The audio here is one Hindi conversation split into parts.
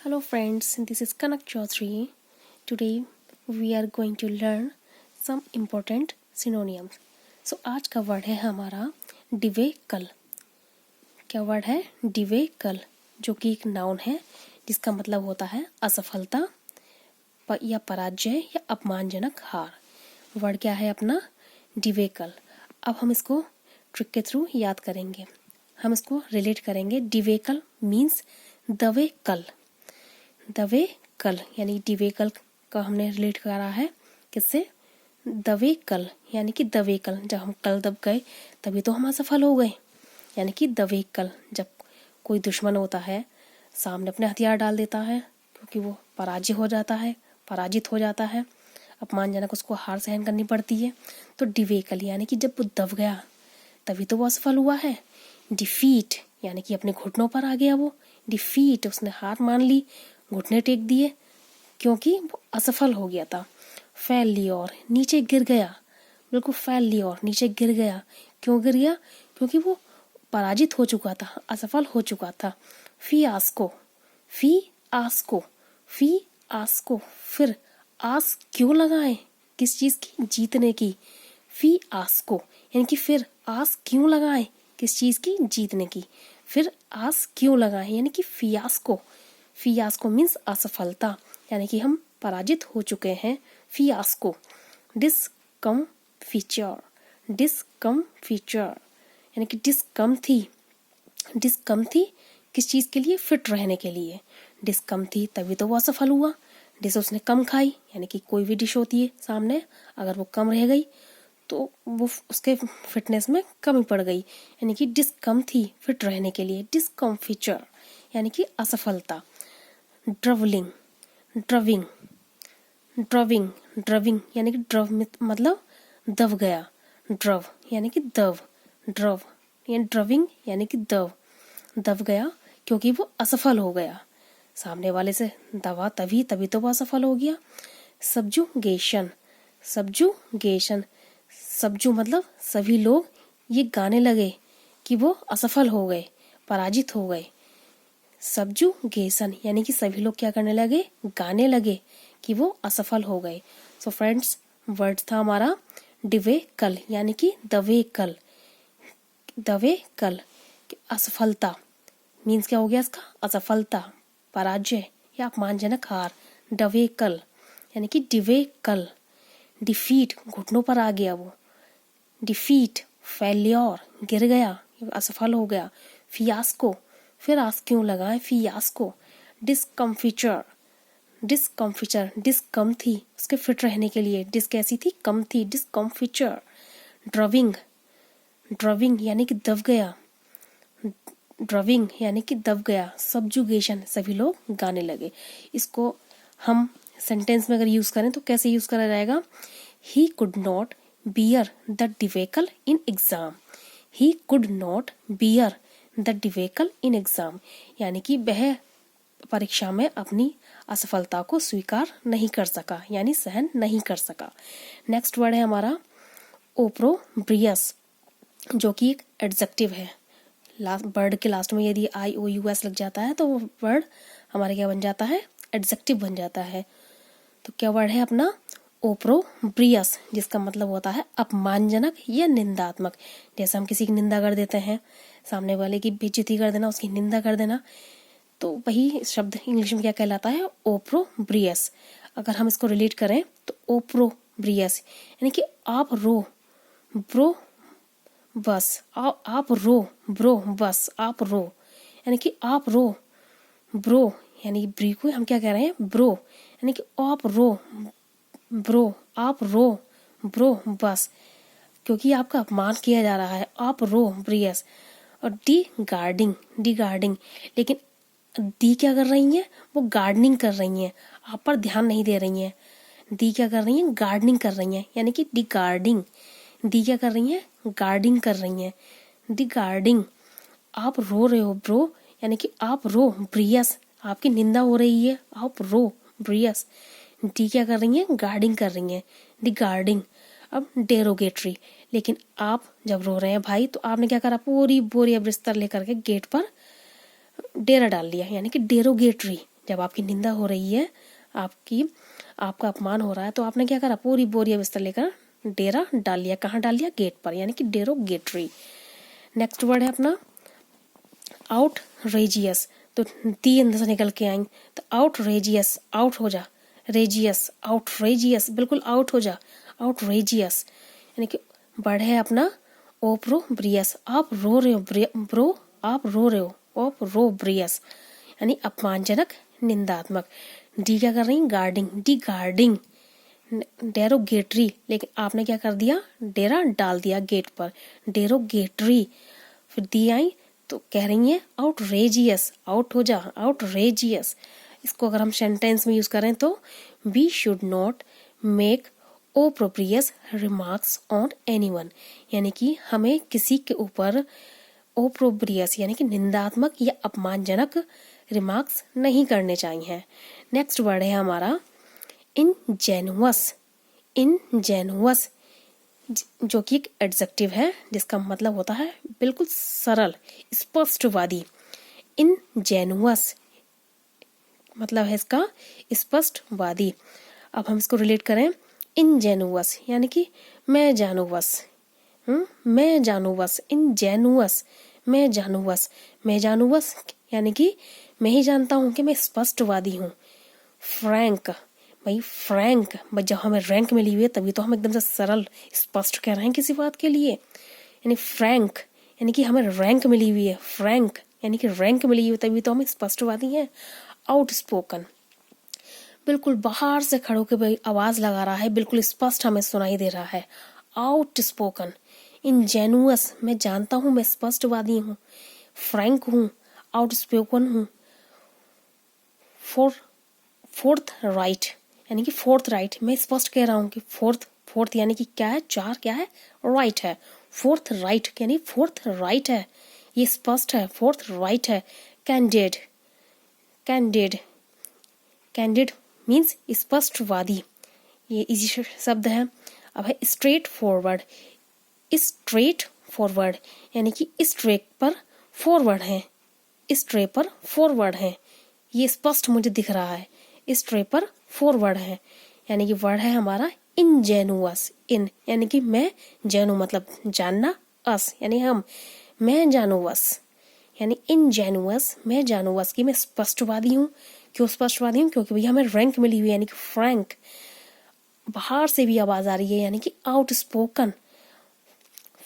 Hello friends, this is Kanak Chaudhary. Today we are going to learn some important synonyms. So आज का वर्ड है हमारा डिवेकल. क्या वर्ड है? डिवेकल, जो कि एक नाउन है जिसका मतलब होता है असफलता या पराजय या अपमानजनक हार. वर्ड क्या है अपना? डिवेकल. अब हम इसको ट्रिक के थ्रू याद करेंगे. हम इसको रिलेट करेंगे. डिवेकल मीन्स दवेकल. दवेकल यानी डिवेकल का हमने रिलेट करा है किससे? दवेकल यानी कि दवेकल. जब हम कल दब गए तभी तो हम असफल हो गए. यानी कि दवेकल, जब कोई दुश्मन होता है सामने अपने हथियार डाल देता है क्योंकि वो पराजित हो जाता है, अपमानजनक उसको हार सहन करनी पड़ती है. तो डिवेकल यानी कि जब वो दब गया तभी तो वो असफल हुआ है. डिफीट यानी कि अपने घुटनों पर आ गया वो. डिफीट, उसने हार मान ली, घुटने टेक दिए क्योंकि वो असफल हो गया था. फेल्योर, नीचे गिर गया. बिल्कुल फेल्योर, नीचे गिर गया. क्यों गिर गया? क्योंकि वो पराजित हो चुका था, असफल हो चुका था. फियास्को, फिर आस क्यों लगाए? किस चीज की? जीतने की. फियास्को यानी कि फिर आस क्यों लगाए? किस चीज की? जीतने की. फिर आस क्यों लगाए यानी कि फियास्को. फियास्को मीन्स असफलता, यानी कि हम पराजित हो चुके हैं. फियास्को. डिस्कम्फिचर यानी कि डिस्कम थी किस चीज के लिए? फिट रहने के लिए. डिस्कम थी तभी तो वो असफल हुआ. डिश उसने कम खाई, यानी कि कोई भी डिश होती है सामने, अगर वो कम रह गई तो वो उसके फिटनेस में कमी पड़ गई. यानी कि डिस्कम थी फिट रहने के लिए. डिस्कम्फिचर यानी कि असफलता. ड्रविंग यानी कि ड्रव मतलब दब गया. ड्रव यानी कि ड्रव यानी ड्रविंग यानी कि दब गया क्योंकि वो असफल हो गया. सामने वाले से दबा तभी तो वो असफल हो गया. सब्जुगेशन सब्जू मतलब सभी लोग ये गाने लगे कि वो असफल हो गए, पराजित हो गए. सब्जुगेशन यानी कि सभी लोग क्या करने लगे? गाने लगे कि वो असफल हो गए. सो फ्रेंड्स, वर्ड था हमारा डिवेकल यानी कि दवेकल. असफलता मीन्स क्या हो गया इसका? असफलता, पराजय या अपमानजनक हार. दवेकल यानी कि डिवेकल. डिफीट, घुटनों पर आ गया वो. डिफीट. फेल्योर, गिर गया, असफल हो गया. फियास्को, फिर आस क्यों लगाए? फियास्को. डिस्कम्फिचर डिस्कम थी उसके फिट रहने के लिए. डिस कैसी थी? कम थी. डिस्कम्फिचर. ड्रविंग यानी कि दब गया. सब्जुगेशन, सभी लोग गाने लगे. इसको हम सेंटेंस में अगर यूज करें तो कैसे यूज करा जाएगा? He could not bear the debacle in exam. यानी कि वह परीक्षा में अपनी असफलता को स्वीकार नहीं कर सका, यानी सहन नहीं कर सका. नेक्स्ट वर्ड है हमारा ओप्रोब्रियस, जो कि एक एडजेक्टिव है. वर्ड के लास्ट में यदि IOUS लग जाता है तो वो वर्ड हमारे क्या बन जाता है? एडजेक्टिव बन जाता है. तो क्या वर्ड है अपना? ओप्रोब्रियस, जिसका मतलब होता है अपमानजनक या निंदात्मक. जैसे हम किसी की निंदा कर देते हैं, सामने वाले की बेइज्जती कर देना, उसकी निंदा कर देना, तो वही शब्द इंग्लिश में क्या कहलाता है? ओप्रोब्रियस. अगर हम इसको रिलेट करें तो ओप्रोब्रियस यानी कि आप रो ब्रो बस, आप रो ब्रो बस, आप रो यानी कि आप रो. ब्रो यानी ब्री को हम क्या कह रहे हैं? ब्रो यानी कि आप रो ब्रो बस, क्योंकि आपका अपमान किया जा रहा है. आप रो ब्रियस. और डिगार्डिंग, लेकिन दी क्या कर रही हैं? वो गार्डनिंग कर रही हैं, आप पर ध्यान नहीं दे रही हैं. दी क्या कर रही हैं? गार्डनिंग कर रही हैं, यानी कि डिगार्डिंग. दी क्या कर रही हैं? गार्डिंग कर रही हैं. डिगार्डिंग. आप रो रहे हो ब्रो, यानी कि आप रो ब्रियस, आपकी निंदा हो रही है, आप रो ब्रियस. डी क्या कर रही हैं? गार्डिंग कर रही हैं. डिगार्डिंग. अब डेरोगेटरी, लेकिन आप जब रो रहे हैं भाई तो आपने क्या करा? पूरी बोरी बिस्तर लेकर के गेट पर डेरा डाल लिया, यानी कि डेरोगेटरी. जब आपकी निंदा हो रही है, आपका अपमान हो रहा है, तो आपने क्या करा, पूरी बोरिया बिस्तर लेकर डेरा डाल लिया। कहाँ डाल लिया? गेट पर, यानी कि डेरोगेटरी। नेक्स्ट वर्ड है अपना आउटरेजियस। तो दी अंदर से निकल के आएंगे, तो आउटरेजियस, आउट हो जा, रेजियस, आउटरेजियस, बिल्कुल आउट हो जा, आउटरेजियस। यानी कि वर्ड है अपना ओप्रोब्रियस। आप रो रहे हो, ब्रो, आप रो रहे हो, ओप्रोब्रियस, यानी अपमानजनक, निंदात्मक। डी क्या कर रही? गार्डिंग, डी गार्डिंग, डेरोगेटरी, लेकिन आपने क्या कर दिया? डेरा डाल दिया गेट पर, डेरोगेटरी। फिर दी आई तो कह रही है आउटरेजियस, आउट हो जा, आउटरेजियस। इसको अगर हम सेंटेंस में यूज करें तो we should not make opprobrious remarks on anyone, यानी कि हमें किसी के ऊपर ओप्रोब्रियस यानी कि निंदात्मक या अपमानजनक रिमार्क्स नहीं करने चाहिए। नेक्स्ट वर्ड है हमारा इनजेनुअस। इनजेनुअस जो कि एक एडजेक्टिव है जिसका मतलब होता है बिल्कुल सरल, स्पष्टवादी। इनजेनुअस मतलब है इसका स्पष्टवादी। अब हम इसको रिलेट करें, इनजेनुअस यानी कि मैं जानूवस, मैं जानूवस, इनजेनुअस, मैं जानूवस, मैं जानूवस यानी कि मैं ही जानता हूँ कि मैं स्पष्टवादी हूँ। फ्रैंक, भाई फ्रैंक, जब हमें रैंक मिली हुई है तभी तो हम एकदम से सरल स्पष्ट कह रहे हैं किसी बात के लिए, यानी फ्रैंक यानी कि हमें रैंक मिली हुई है, फ्रैंक यानी कि रैंक मिली हुई है तभी तो हम स्पष्टवादी हैं। आउटस्पोकन, बिल्कुल बाहर से खड़े होकर भाई आवाज लगा रहा है, बिल्कुल स्पष्ट हमें सुनाई दे रहा है। आउटस्पोकन। इनजेनुअस, मैं जानता हूँ मैं स्पष्टवादी हूँ, फ्रैंक हूँ, आउटस्पोकन हूँ। फोर्थ राइट यानी कि फोर्थ राइट, मैं स्पष्ट कह रहा हूँ कि फोर्थ यानी कि क्या है? चार, क्या है? राइट है। फोर्थ राइट यानी फोर्थ राइट है, ये स्पष्ट है, फोर्थ राइट है। कैंडिड, कैंडिड, कैंडिड मीन्स स्पष्टवादी, ये इजी शब्द है। अब है स्ट्रेट फॉरवर्ड। स्ट्रेट फॉरवर्ड यानी कि इस ट्रैक पर फॉरवर्ड है, इस ट्रैक पर फॉरवर्ड है, ये स्पष्ट मुझे दिख रहा है, इस ट्रे पर फॉरवर्ड है। यानी कि वर्ड है हमारा इनजेनुअस। इन यानी कि मैं, जेनु मतलब जानना, अस यानी हम, मैं जानूवस यानी इनजेनुअस, मैं जानूवस कि मैं स्पष्टवादी हूँ। क्यों स्पष्टवादी हूँ? क्योंकि भैया हमें रैंक मिली हुई है, यानी कि फ्रैंक। बाहर से भी आवाज आ रही है यानी कि आउटस्पोकन।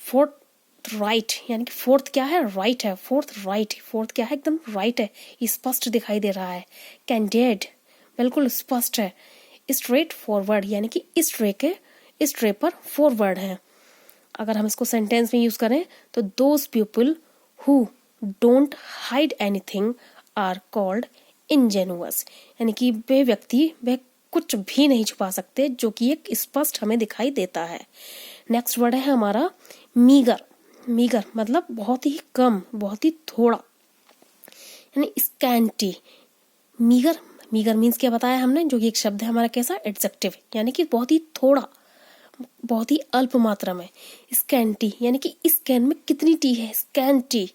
फोर्थ राइट यानी कि फोर्थ क्या है? राइट है, फोर्थ राइट, फोर्थ क्या है? एकदम राइट है, स्पष्ट दिखाई दे रहा है। कैंडिड बिल्कुल स्पष्ट है। स्ट्रेट फॉरवर्ड यानी कि इस ट्रे पर फॉरवर्ड है। अगर हम इसको सेंटेंस में यूज करें तो those people who don't hide anything are called ingenuous, यानी कि वे व्यक्ति वे कुछ भी नहीं छुपा सकते, जो कि एक स्पष्ट हमें दिखाई देता है। नेक्स्ट वर्ड है हमारा मीगर। मीगर मतलब बहुत ही कम, बहुत ही थोड़ा, यानी स्कैंटी। मीगर, मीगर मीन्स क्या बताया हमने? जो कि एक शब्द है हमारा कैसा? एडजेक्टिव, यानी कि बहुत ही थोड़ा, बहुत ही अल्प मात्रा में। स्कैंटी यानी कि इस कैन में कितनी टी है? स्कैंटी,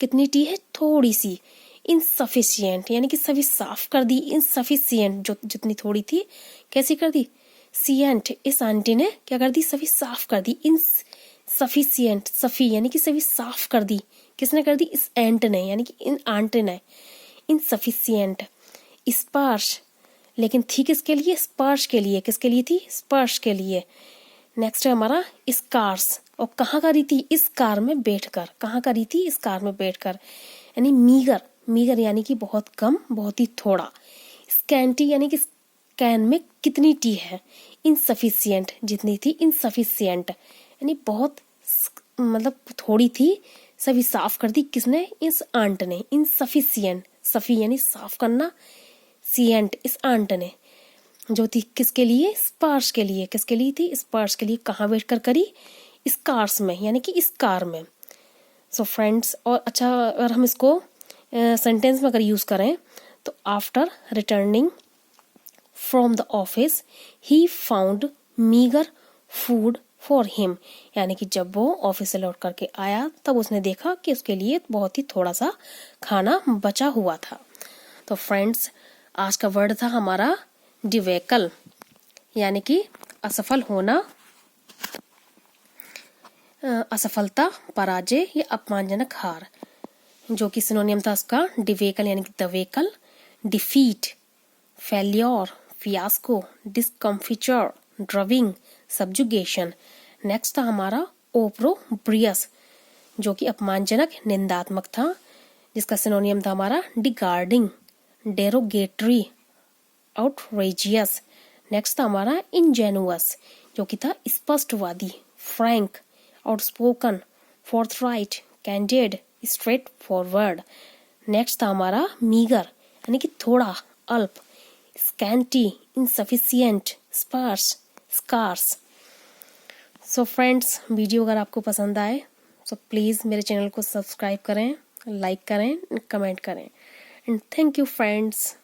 कितनी टी है? थोड़ी सी। इनसफिशिएंट यानी कि सभी साफ कर दी। इनसफिशिएंट जो जितनी थोड़ी थी कैसी कर दी? सिएंट, इस आंटी ने क्या कर दी? सभी साफ कर दी। इनसफिशिएंट, सफी यानी कि सभी साफ कर दी, किसने कर दी? इस एंट ने, यानी कि इन आंटी ने। इनसफिशिएंट। स्पर्श, लेकिन थी किसके लिए? स्पर्श के लिए। किसके लिए थी? स्पर्श के लिए। नेक्स्ट है हमारा स्कार्स, और कहाँ करी थी? इस कार में बैठकर। कहाँ करी थी? इस कार में बैठकर। यानी मीगर, मीगर यानी कि बहुत कम, बहुत ही थोड़ा। स्कैंटी यानी कि कैन में कितनी टी है? इनसफिशिएंट, जितनी थी। इनसफिशिएंट यानी बहुत मतलब थोड़ी थी, सभी साफ कर दी, किसने? इस आंट ने। इनसफिशिएंट, सफी यानी साफ करना, सिएंट इस आंट ने, जो थी किसके लिए? स्पर्श के लिए। किसके लिए थी? स्पर्श के लिए। कहाँ बैठकर करी? इस कार्स में, यानी कि इस कार में। सो फ्रेंड्स, और अच्छा अगर हम इसको सेंटेंस में अगर यूज करें तो after returning from the office he found meagre food for him, यानी कि जब वो ऑफिस से लौट करके आया तब उसने देखा कि उसके लिए बहुत ही थोड़ा सा खाना बचा हुआ था। तो फ्रेंड्स, आज का वर्ड था हमारा डिवेकल, यानी कि असफल होना, असफलता, पराजय या अपमानजनक हार, जो कि सिनोनियम था उसका डिवेकल यानी कि debacle, defeat, failure, fiasco, discomfiture, drubbing, subjugation. Next था हमारा ओप्रोब्रियस, जो कि अपमानजनक, निंदात्मक था, जिसका सिनोनियम था हमारा डिगार्डिंग, डेरोगेटरी, आउटरेजियस। नेक्स्ट था हमारा इंजेनुअस, जो कि था स्पष्टवादी, frank, outspoken, forthright, candid, straightforward. Next था हमारा मीगर, यानी कि थोड़ा, अल्प, scanty, insufficient, sparse, scarce. So friends, video अगर आपको पसंद आए सो प्लीज़ मेरे चैनल को सब्सक्राइब करें, लाइक करें, कमेंट करें। And thank you friends.